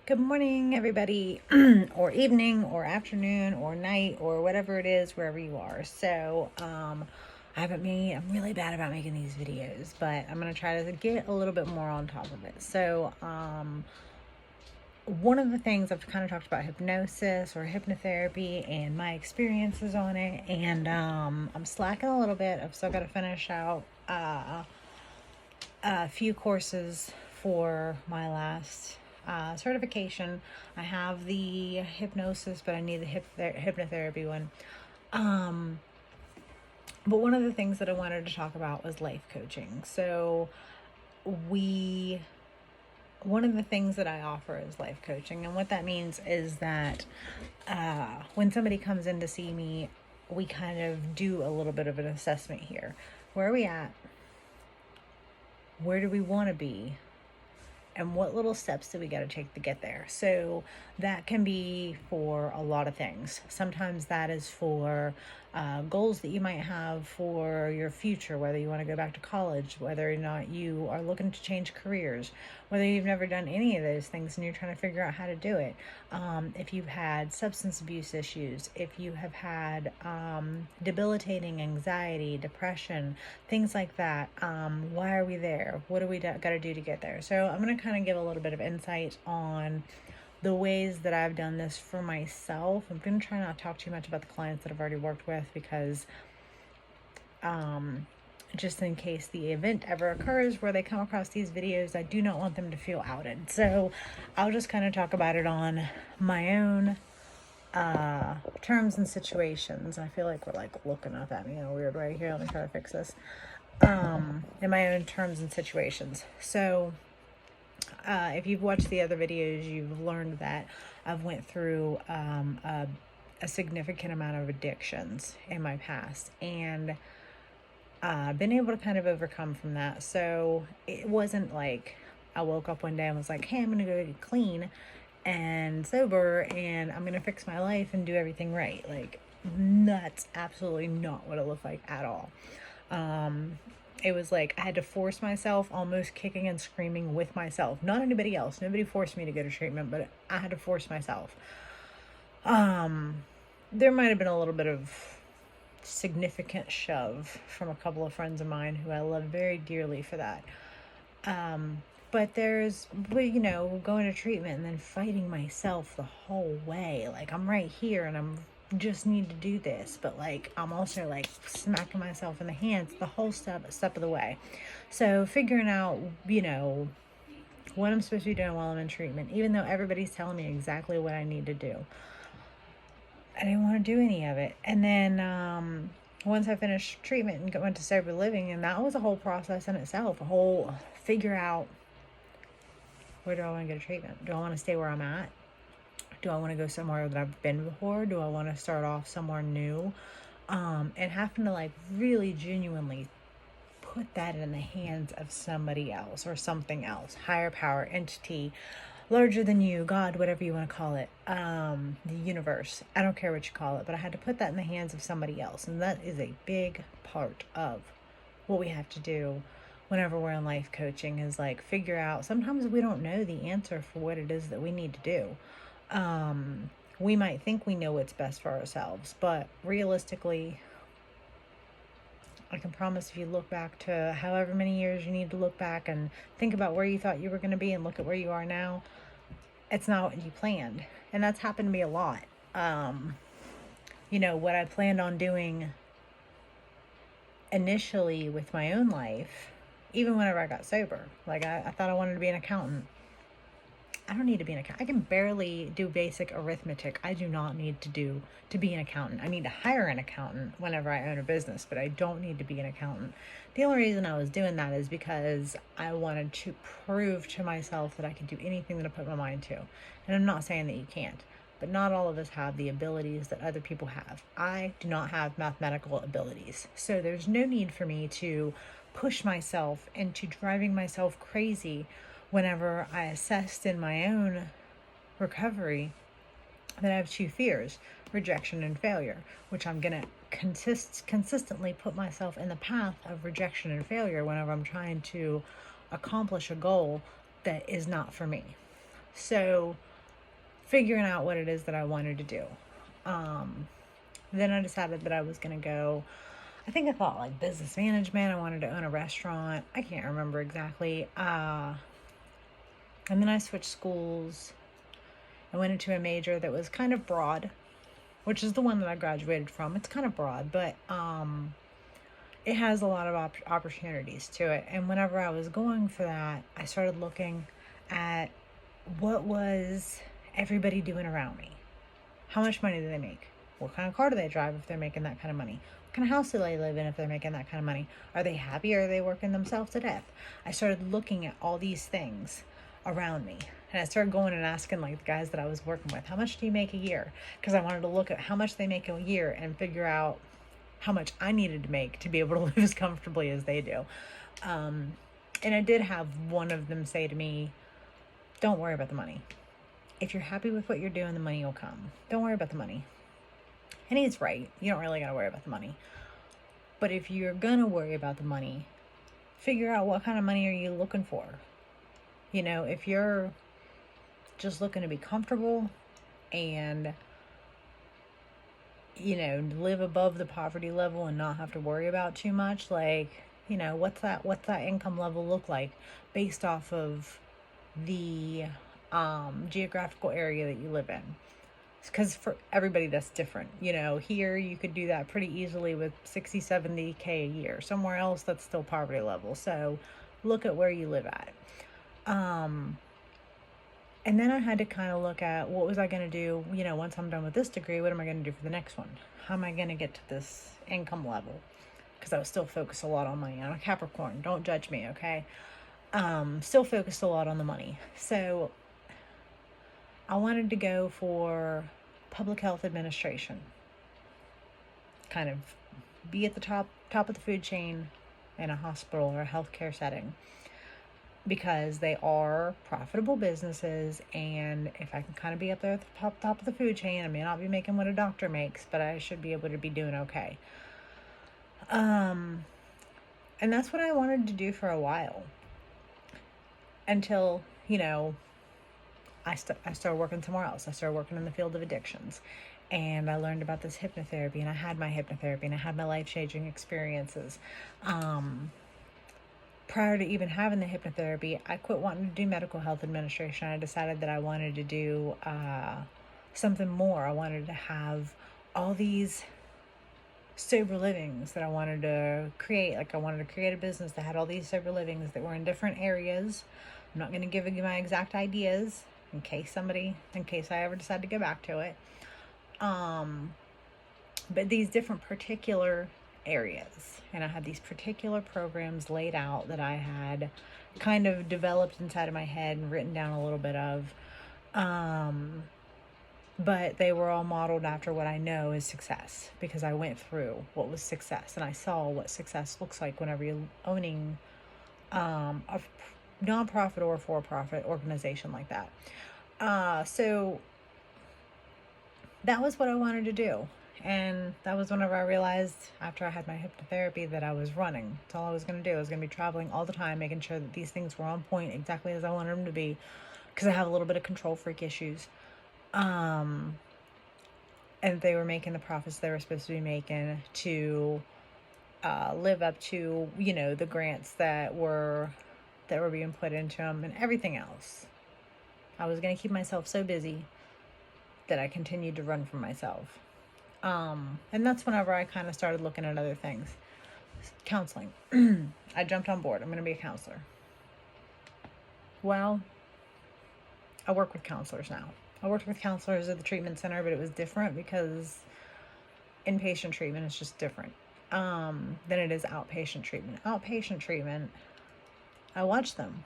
Good morning, everybody, or evening, or afternoon, or night, or whatever it is, wherever you are. I'm really bad about making these videos, but I'm going to try to get a little bit more on top of it. One of the things I've kind of talked about hypnosis or hypnotherapy and my experiences on it, and I'm slacking a little bit. I've still got to finish out a few courses for my last certification. I have the hypnosis, but I need the hypnotherapy one. But one of the things that I wanted to talk about was life coaching. One of the things that I offer is life coaching. And what that means is that when somebody comes in to see me, we kind of do a little bit of an assessment here. Where are we at? Where do we want to be? And what little steps do we got to take to get there? So that can be for a lot of things. Sometimes that is for goals that you might have for your future, whether you want to go back to college, whether or not you are looking to change careers, whether you've never done any of those things and you're trying to figure out how to do it. If you've had substance abuse issues, if you have had debilitating anxiety, depression, things like that. Why are we there? What do we got to do to get there? So I'm going to kind of give a little bit of insight on the ways that I've done this for myself. I'm going to try not to talk too much about the clients that I've already worked with because just in case the event ever occurs where they come across these videos, I do not want them to feel outed. So I'll just kind of talk about it on my own terms and situations. I feel like we're like looking up at me in a weird way here. Let me try to fix this. In my own terms and situations. So if you've watched the other videos, you've learned that I've went through a significant amount of addictions in my past and been able to kind of overcome from that. So it wasn't like I woke up one day and was like, hey, I'm going to go get clean and sober and I'm going to fix my life and do everything right. Like, that's absolutely not what it looked like at all. It was like I had to force myself, almost kicking and screaming with myself. Not anybody else. Nobody forced me to go to treatment, but I had to force myself. There might have been a little bit of significant shove from a couple of friends of mine who I love very dearly for that. But going to treatment and then fighting myself the whole way. Like, I'm right here and I'm just need to do this, but like I'm also like smacking myself in the hands the whole step of the way. So figuring out what I'm supposed to be doing while I'm in treatment, even though everybody's telling me exactly what I need to do, I didn't want to do any of it. And then once I finished treatment and went to sober living, and that was a whole process in itself, a whole figure out, where do I want to go to treatment? Do I want to stay where I'm at? Do I want to go somewhere that I've been before? Do I want to start off somewhere new? And having to like really genuinely put that in the hands of somebody else or something else, higher power, entity, larger than you, God, whatever you want to call it, the universe. I don't care what you call it, but I had to put that in the hands of somebody else. And that is a big part of what we have to do whenever we're in life coaching, is like figure out, sometimes we don't know the answer for what it is that we need to do. We might think we know what's best for ourselves, but realistically, I can promise if you look back to however many years you need to look back and think about where you thought you were going to be and look at where you are now, it's not what you planned. And that's happened to me a lot. What I planned on doing initially with my own life, even whenever I got sober, like I thought I wanted to be an accountant. I don't need to be an accountant. I can barely do basic arithmetic. I do not need to be an accountant. I need to hire an accountant whenever I own a business, but I don't need to be an accountant. The only reason I was doing that is because I wanted to prove to myself that I could do anything that I put my mind to. And I'm not saying that you can't, but not all of us have the abilities that other people have. I do not have mathematical abilities. So there's no need for me to push myself into driving myself crazy whenever I assessed in my own recovery that I have two fears, rejection and failure, which I'm going to consistently put myself in the path of rejection and failure whenever I'm trying to accomplish a goal that is not for me. So figuring out what it is that I wanted to do. Then I decided that I was going to go, I think I thought like business management. I wanted to own a restaurant. I can't remember exactly. And then I switched schools. I went into a major that was kind of broad, which is the one that I graduated from. It's kind of broad, but it has a lot of opportunities to it. And whenever I was going for that, I started looking at what was everybody doing around me. How much money do they make? What kind of car do they drive if they're making that kind of money? What kind of house do they live in if they're making that kind of money? Are they happy or are they working themselves to death? I started looking at all these things around me. And I started going and asking like the guys that I was working with, how much do you make a year? Because I wanted to look at how much they make a year and figure out how much I needed to make to be able to live as comfortably as they do. And I did have one of them say to me, don't worry about the money. If you're happy with what you're doing, the money will come. Don't worry about the money. And he's right. You don't really got to worry about the money. But if you're going to worry about the money, figure out what kind of money are you looking for. You know, if you're just looking to be comfortable and, you know, live above the poverty level and not have to worry about too much, like, you know, what's that income level look like based off of the geographical area that you live in? Because for everybody that's different. You know, here you could do that pretty easily with 60, 70K a year. Somewhere else that's still poverty level. So look at where you live at. And then I had to kind of look at what was I going to do, you know, once I'm done with this degree, what am I going to do for the next one? How am I going to get to this income level? Because I was still focused a lot on money. I'm a Capricorn. Don't judge me, okay? Still focused a lot on the money. So I wanted to go for public health administration. Kind of be at the top of the food chain in a hospital or a healthcare setting, because they are profitable businesses, and if I can kind of be up there at the top of the food chain, I may not be making what a doctor makes, but I should be able to be doing okay. And that's what I wanted to do for a while, until, you know, I started working somewhere else. I started working in the field of addictions, and I learned about this hypnotherapy, and I had my hypnotherapy, and I had my life-changing experiences. Prior to even having the hypnotherapy, I quit wanting to do medical health administration. I decided that I wanted to do something more. I wanted to have all these sober livings that I wanted to create. Like, I wanted to create a business that had all these sober livings that were in different areas. I'm not going to give you my exact ideas in case I ever decide to go back to it. But these different particular areas, and I had these particular programs laid out that I had kind of developed inside of my head and written down a little bit of, but they were all modeled after what I know is success, because I went through what was success and I saw what success looks like whenever you're owning a nonprofit or for-profit organization like that. So that was what I wanted to do. And that was whenever I realized, after I had my hypnotherapy, that I was running. That's all I was going to do. I was going to be traveling all the time, making sure that these things were on point exactly as I wanted them to be, because I have a little bit of control freak issues. And they were making the profits they were supposed to be making to live up to, you know, the grants that were being put into them and everything else. I was going to keep myself so busy that I continued to run from myself. And that's whenever I kind of started looking at other things. Counseling. I jumped on board. I'm going to be a counselor. Well, I work with counselors now. I worked with counselors at the treatment center, but it was different because inpatient treatment is just different than it is outpatient treatment. Outpatient treatment, I watch them,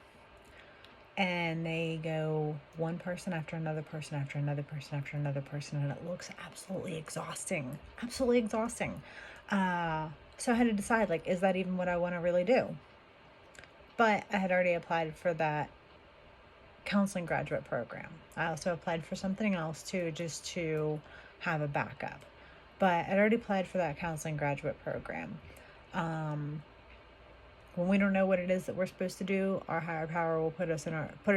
and they go one person after another person after another person after another person, and it looks absolutely exhausting. Absolutely exhausting. So I had to decide, like, is that even what I want to really do? But I had already applied for that counseling graduate program. I also applied for something else too, just to have a backup. But I'd already applied for that counseling graduate program. When we don't know what it is that we're supposed to do, our higher power will put it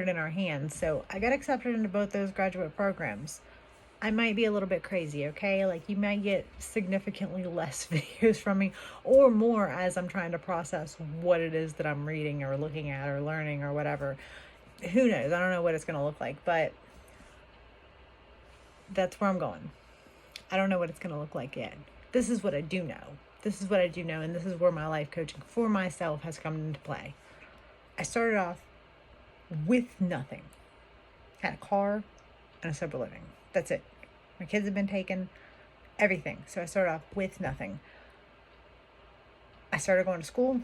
in our hands. So I got accepted into both those graduate programs. I might be a little bit crazy, okay? Like, you might get significantly less videos from me or more as I'm trying to process what it is that I'm reading or looking at or learning or whatever. Who knows? I don't know what it's going to look like, but that's where I'm going. I don't know what it's going to look like yet. This is what I do know. This is what I do know, and this is where my life coaching for myself has come into play. I started off with nothing. Had a car and a sober living. That's it. My kids have been taken, everything. So I started off with nothing. I started going to school,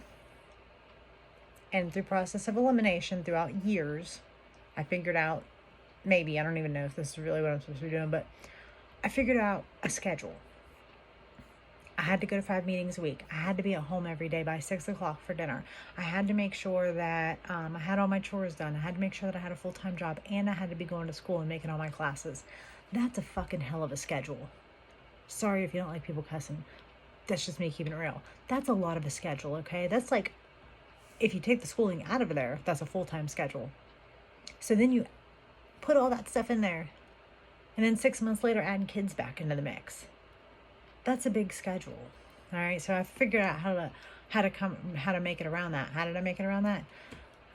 and through process of elimination throughout years, I figured out, maybe, I don't even know if this is really what I'm supposed to be doing, but I figured out a schedule. I had to go to 5 meetings a week. I had to be at home every day by 6 o'clock for dinner. I had to make sure that I had all my chores done. I had to make sure that I had a full-time job, and I had to be going to school and making all my classes. That's a fucking hell of a schedule. Sorry if you don't like people cussing. That's just me keeping it real. That's a lot of a schedule, okay? That's like, if you take the schooling out of there, that's a full-time schedule. So then you put all that stuff in there, and then 6 months later, add kids back into the mix. That's a big schedule. All right. So I figured out how to make it around that. How did I make it around that?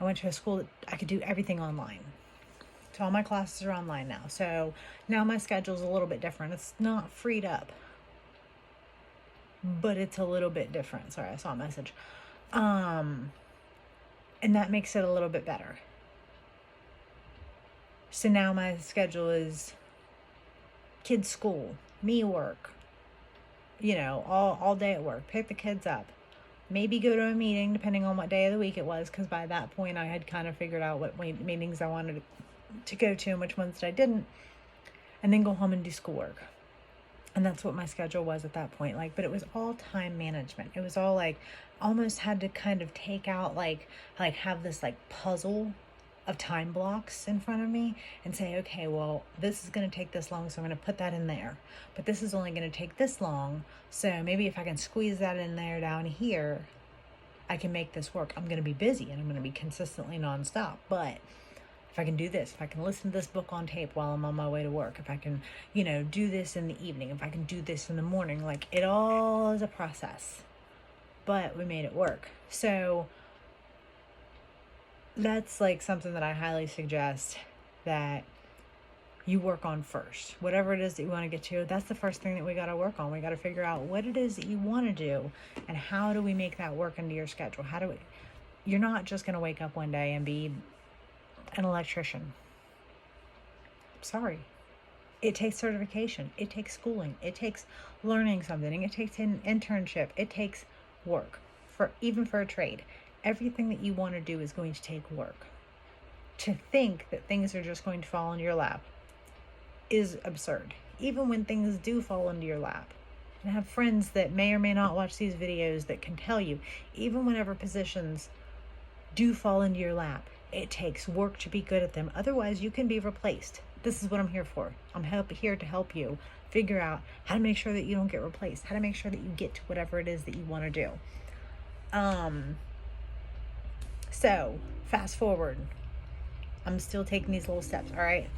I went to a school that I could do everything online. So all my classes are online now. So now my schedule's a little bit different. It's not freed up, but it's a little bit different. Sorry, I saw a message. And that makes it a little bit better. So now my schedule is kids' school, me work, all day at work, pick the kids up, maybe go to a meeting depending on what day of the week it was, because by that point I had kind of figured out what meetings I wanted to go to and which ones I didn't, and then go home and do schoolwork. And that's what my schedule was at that point. But it was all time management. It was all almost had to kind of take out have this puzzle of time blocks in front of me and say, okay, well, this is going to take this long, so I'm going to put that in there. But this is only going to take this long, so maybe if I can squeeze that in there down here, I can make this work. I'm going to be busy and I'm going to be consistently nonstop. But if I can do this, if I can listen to this book on tape while I'm on my way to work, if I can, do this in the evening, if I can do this in the morning, it all is a process. But we made it work. So that's something that I highly suggest that you work on first. Whatever it is that you want to get to, that's the first thing that we got to work on. We got to figure out what it is that you want to do and how do we make that work into your schedule. You're not just going to wake up one day and be an electrician. Sorry. It takes certification. It takes schooling. It takes learning something. It takes an internship. It takes work even for a trade. Everything that you want to do is going to take work. To think that things are just going to fall into your lap is absurd. Even when things do fall into your lap. And I have friends that may or may not watch these videos that can tell you, even whenever positions do fall into your lap, it takes work to be good at them. Otherwise, you can be replaced. This is what I'm here for. I'm here to help you figure out how to make sure that you don't get replaced, how to make sure that you get to whatever it is that you want to do. So, fast forward. I'm still taking these little steps, all right?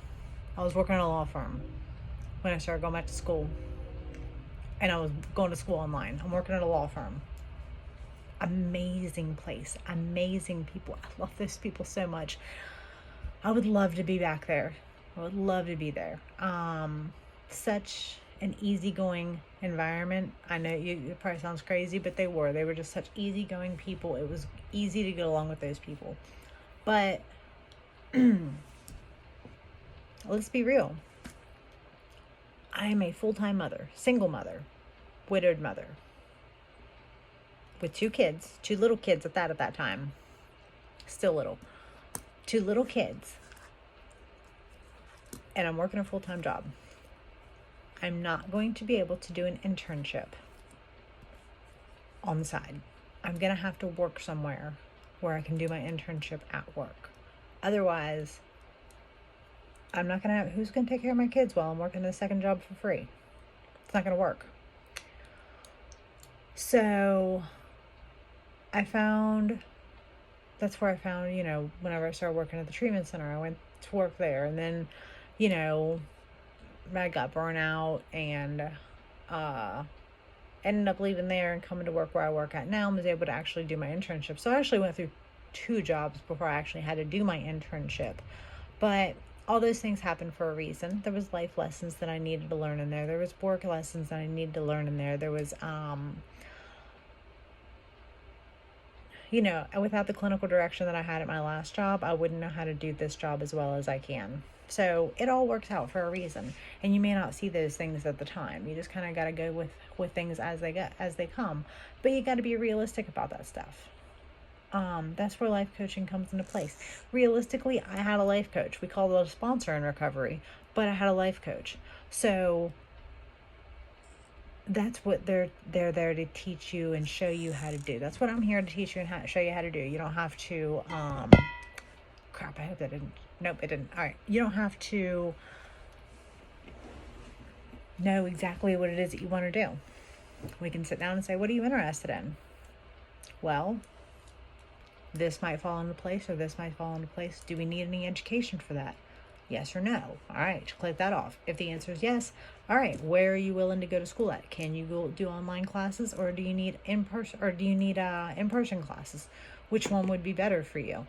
I was working at a law firm when I started going back to school. And I was going to school online. I'm working at a law firm. Amazing place. Amazing people. I love those people so much. I would love to be back there. I would love to be there. Such an easygoing environment. I know it probably sounds crazy, but they were just such easygoing people. It was easy to get along with those people. But let's be real. I am a full-time mother, single mother, widowed mother, with 2 kids, 2 little kids at that time. Still little. 2 little kids. And I'm working a full-time job. I'm not going to be able to do an internship on the side. I'm going to have to work somewhere where I can do my internship at work. Otherwise, I'm not going to have, who's going to take care of my kids while I'm working the second job for free? It's not going to work. So I found, that's where I found, whenever I started working at the treatment center, I went to work there. And then, you know, I got burnt out and uh, ended up leaving there and coming to work where I work at now and was able to actually do my internship. So I actually went through 2 jobs before I actually had to do my internship. But all those things happened for a reason. There was life lessons that I needed to learn in there. There was work lessons that I needed to learn in there. There was, without the clinical direction that I had at my last job, I wouldn't know how to do this job as well as I can. So it all works out for a reason, and you may not see those things at the time. You just kind of got to go with things as they come, but you got to be realistic about that stuff. That's where life coaching comes into place. Realistically, I had a life coach. We called it a sponsor in recovery, but I had a life coach. So that's what they're there to teach you and show you how to do. That's what I'm here to teach you and show you how to do. You don't have to crap, I hope that didn't. Nope, it didn't. All right. You don't have to know exactly what it is that you want to do. We can sit down and say, what are you interested in? Well, this might fall into place or this might fall into place. Do we need any education for that? Yes or no? All right, click that off. If the answer is yes, all right, where are you willing to go to school at? Can you go do online classes, or do you need in-person classes? Which one would be better for you?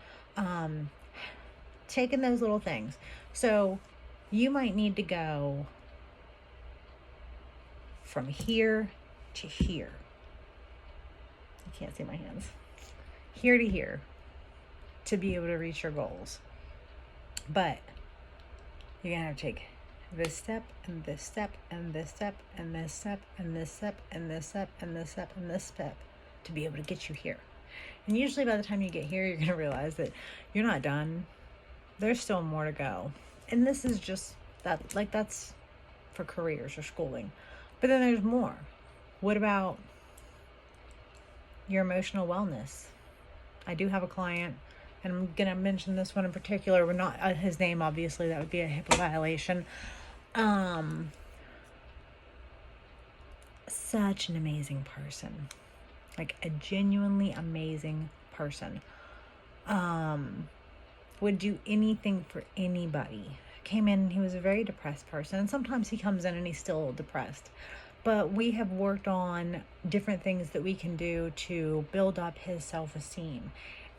Taking those little things. So you might need to go from here to here. You can't see my hands. Here to here to be able to reach your goals. But you're going to have to take this step and this step and this step and this step and this step and this step and this step and this step to be able to get you here. And usually by the time you get here, you're going to realize that you're not done. There's still more to go. And this is just that, like, that's for careers or schooling. But then there's more. What about your emotional wellness? I do have a client, and I'm going to mention this one in particular. We're not his name, obviously. That would be a HIPAA violation. Such an amazing person. Like a genuinely amazing person. Would do anything for anybody. Came in, he was a very depressed person, and sometimes he comes in and he's still depressed. But we have worked on different things that we can do to build up his self-esteem.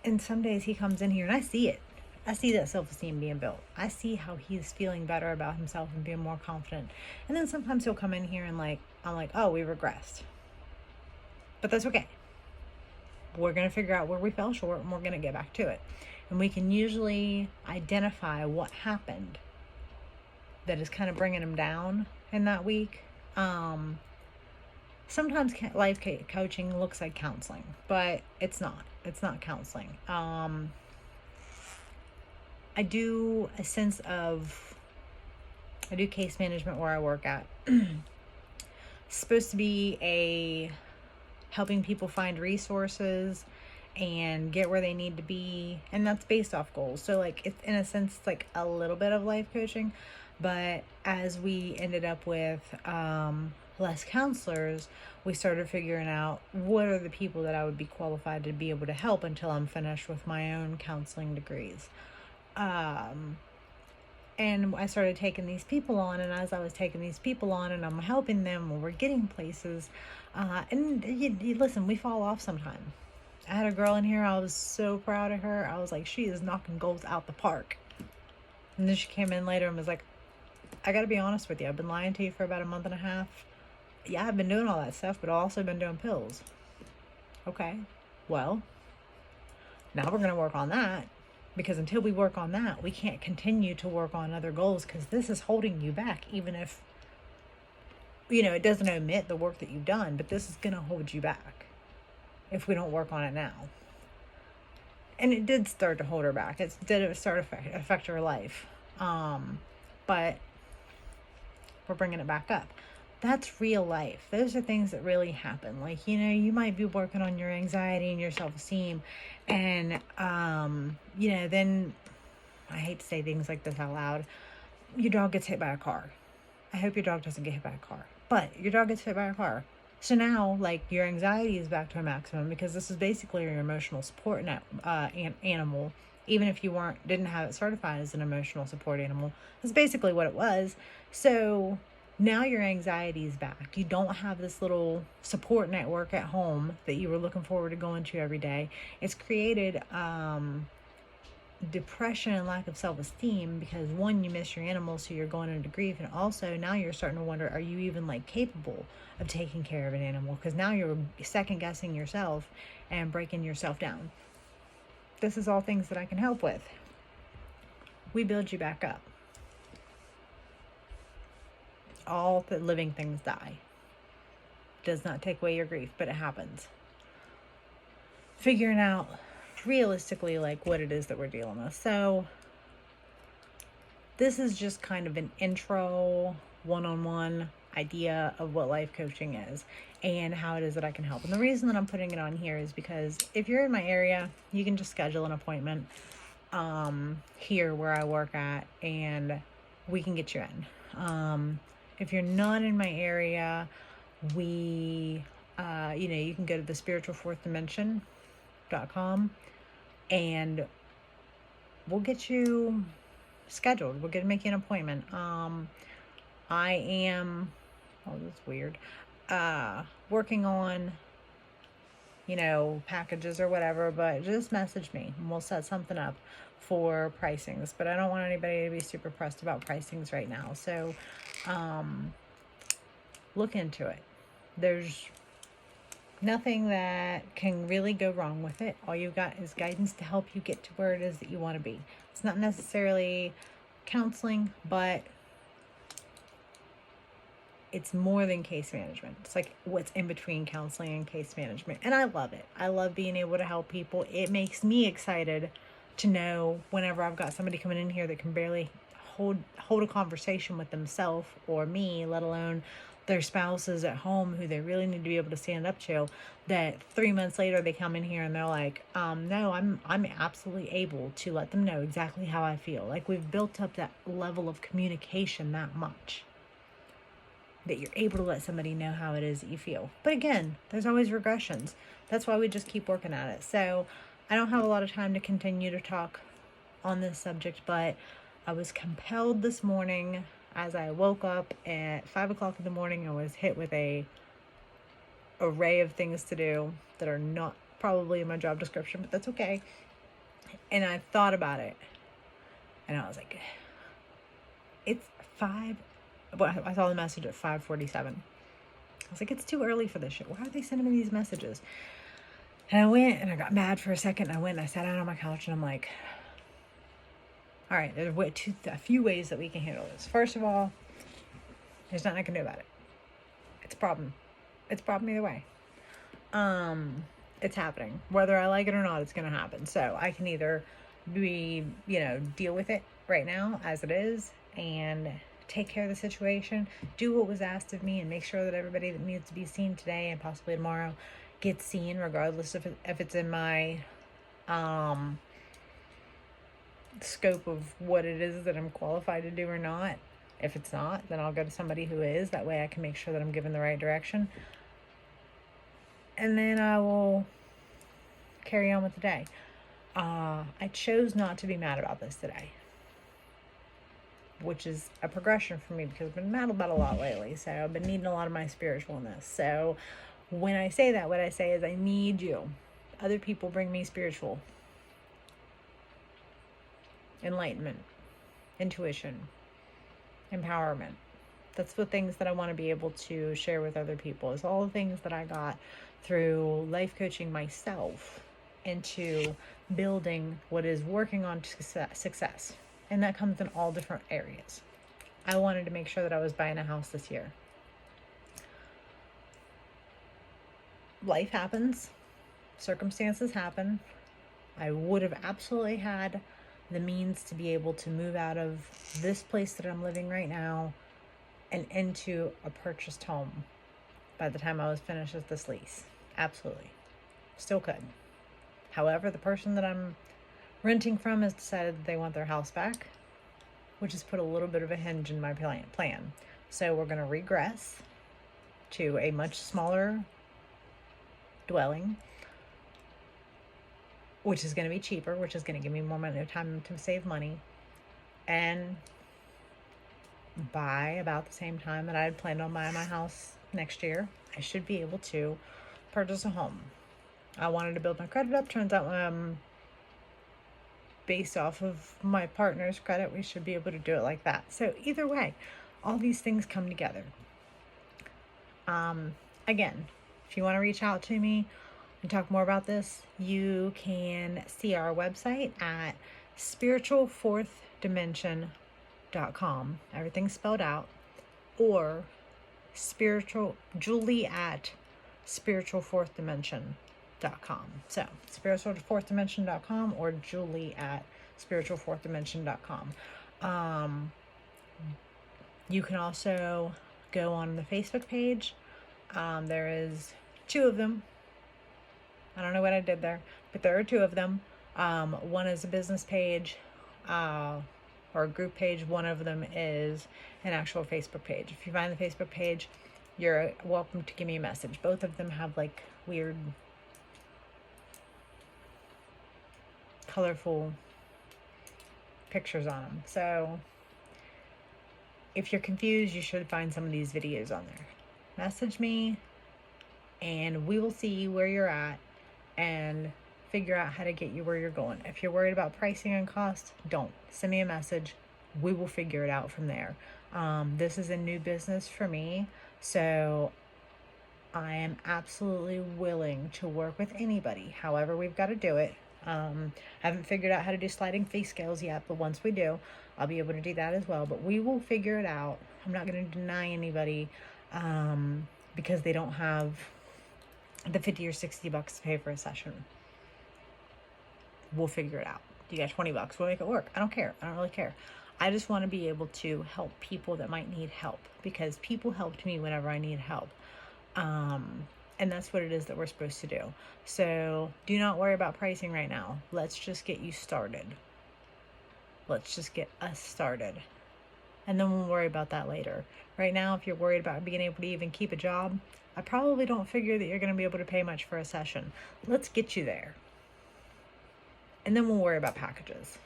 And some days he comes in here and I see it. I see that self-esteem being built. I see how he's feeling better about himself and being more confident. And then sometimes he'll come in here and I'm like, oh, we regressed. But that's okay. We're going to figure out where we fell short and we're going to get back to it. And we can usually identify what happened that is kind of bringing him down in that week. Sometimes life coaching looks like counseling, but it's not. It's not counseling. I do case management where I work at. It's supposed to be helping people find resources and get where they need to be, and that's based off goals. So like, it's in a sense like a little bit of life coaching, but as we ended up with less counselors, we started figuring out what are the people that I would be qualified to be able to help until I'm finished with my own counseling degrees. And I started taking these people on, and as I was taking these people on and I'm helping them, we're getting places, and you listen, we fall off sometime. I had a girl in here, I was so proud of her. I was like, she is knocking goals out the park. And then she came in later and was like, I gotta be honest with you, I've been lying to you for about a month and a half. Yeah, I've been doing all that stuff, but I've also been doing pills. Okay, well, now we're gonna work on that, because until we work on that, we can't continue to work on other goals, because this is holding you back. Even if, it doesn't omit the work that you've done, but this is gonna hold you back if we don't work on it now. And it did start to hold her back. It did start to affect her life. But we're bringing it back up. That's real life. Those are things that really happen. Like, you might be working on your anxiety and your self-esteem, and, then, I hate to say things like this out loud, your dog gets hit by a car. I hope your dog doesn't get hit by a car. But your dog gets hit by a car. So now, like, your anxiety is back to a maximum because this is basically your emotional support animal. Even if you didn't have it certified as an emotional support animal, that's basically what it was. So now your anxiety is back. You don't have this little support network at home that you were looking forward to going to every day. It's created depression and lack of self-esteem because, one, you miss your animals, so you're going into grief, and also now you're starting to wonder, are you even like capable of taking care of an animal? Because now you're second guessing yourself and breaking yourself down. This is all things that I can help with. We build you back up. All the living things die. Does not take away your grief, but it happens. Figuring out realistically like what it is that we're dealing with. So this is just kind of an intro, one-on-one idea of what life coaching is and how it is that I can help. And the reason that I'm putting it on here is because if you're in my area, you can just schedule an appointment here where I work at, and we can get you in. If you're not in my area, you can go to the spiritualfourthdimension.com and we'll get you scheduled. We're going to make you an appointment. I am, that's weird, working on, packages or whatever, but just message me and we'll set something up for pricings. But I don't want anybody to be super pressed about pricings right now. So, look into it. There's nothing that can really go wrong with it. All you've got is guidance to help you get to where it is that you want to be. It's not necessarily counseling, but it's more than case management. It's like what's in between counseling and case management. And I love it. I love being able to help people. It makes me excited to know whenever I've got somebody coming in here that can barely hold a conversation with themselves or me, let alone their spouses at home who they really need to be able to stand up to, that 3 months later they come in here and they're like, no, I'm absolutely able to let them know exactly how I feel. Like, we've built up that level of communication that much that you're able to let somebody know how it is that you feel. But again, there's always regressions. That's why we just keep working at it. So I don't have a lot of time to continue to talk on this subject, but I was compelled this morning as I woke up at 5 o'clock in the morning. I was hit with a array of things to do that are not probably in my job description, but that's okay. And I thought about it and I was like, it's 5. Well, I saw the message at 5:47. I was like, it's too early for this shit. Why are they sending me these messages? And I went and I got mad for a second. And I went and I sat down on my couch and I'm like, all right, there's a few ways that we can handle this. First of all, there's nothing I can do about it. It's a problem. It's a problem either way. It's happening. Whether I like it or not, it's going to happen. So I can either deal with it right now as it is and take care of the situation, do what was asked of me, and make sure that everybody that needs to be seen today and possibly tomorrow gets seen, regardless if it's in my scope of what it is that I'm qualified to do or not. If it's not, then I'll go to somebody who is. That way I can make sure that I'm given the right direction. And then I will carry on with the day. I chose not to be mad about this today, which is a progression for me because I've been mad about a lot lately. So I've been needing a lot of my spiritualness. So when I say that, what I say is I need you. Other people bring me spiritual enlightenment, intuition, empowerment. That's the things that I want to be able to share with other people. Is all the things that I got through life coaching myself into building what is working on success. And that comes in all different areas. I wanted to make sure that I was buying a house this year. Life happens. Circumstances happen. I would have absolutely had the means to be able to move out of this place that I'm living right now and into a purchased home by the time I was finished with this lease. Absolutely. Still could. However, the person that I'm renting from has decided that they want their house back, which has put a little bit of a hinge in my plan. So we're going to regress to a much smaller dwelling, which is going to be cheaper, which is going to give me more money, time to save money, and by about the same time that I had planned on buying my house next year, I should be able to purchase a home. I wanted to build my credit up. Turns out, based off of my partner's credit, we should be able to do it like that. So either way, all these things come together. Again, if you want to reach out to me and talk more about this, you can see our website at spiritualfourthdimension.com. Everything's spelled out. Or Julie at spiritualfourthdimension.com. So spiritualfourthdimension.com or Julie at spiritualfourthdimension.com. You can also go on the Facebook page. There is 2 of them. I don't know what I did there, but there are 2 of them. One is a business page, or a group page. One of them is an actual Facebook page. If you find the Facebook page, you're welcome to give me a message. Both of them have like weird, colorful pictures on them. So if you're confused, you should find some of these videos on there. Message me and we will see where you're at and figure out how to get you where you're going. If you're worried about pricing and cost, don't. Send me a message. We will figure it out from there. This is a new business for me, so I am absolutely willing to work with anybody. However, we've got to do it. I haven't figured out how to do sliding fee scales yet, but once we do, I'll be able to do that as well. But we will figure it out. I'm not going to deny anybody because they don't have the $50 or $60 to pay for a session. We'll figure it out. You got $20, we'll make it work. I don't care. I don't really care. I just want to be able to help people that might need help, because people helped me whenever I need help. And that's what it is that we're supposed to do. So do not worry about pricing right now. Let's just get you started. Let's just get us started. And then we'll worry about that later. Right now, if you're worried about being able to even keep a job, I probably don't figure that you're going to be able to pay much for a session. Let's get you there. And then we'll worry about packages.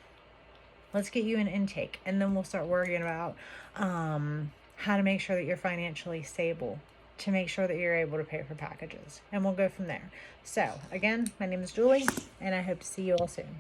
Let's get you an intake. And then we'll start worrying about how to make sure that you're financially stable, to make sure that you're able to pay for packages. And we'll go from there. So, again, my name is Julie, and I hope to see you all soon.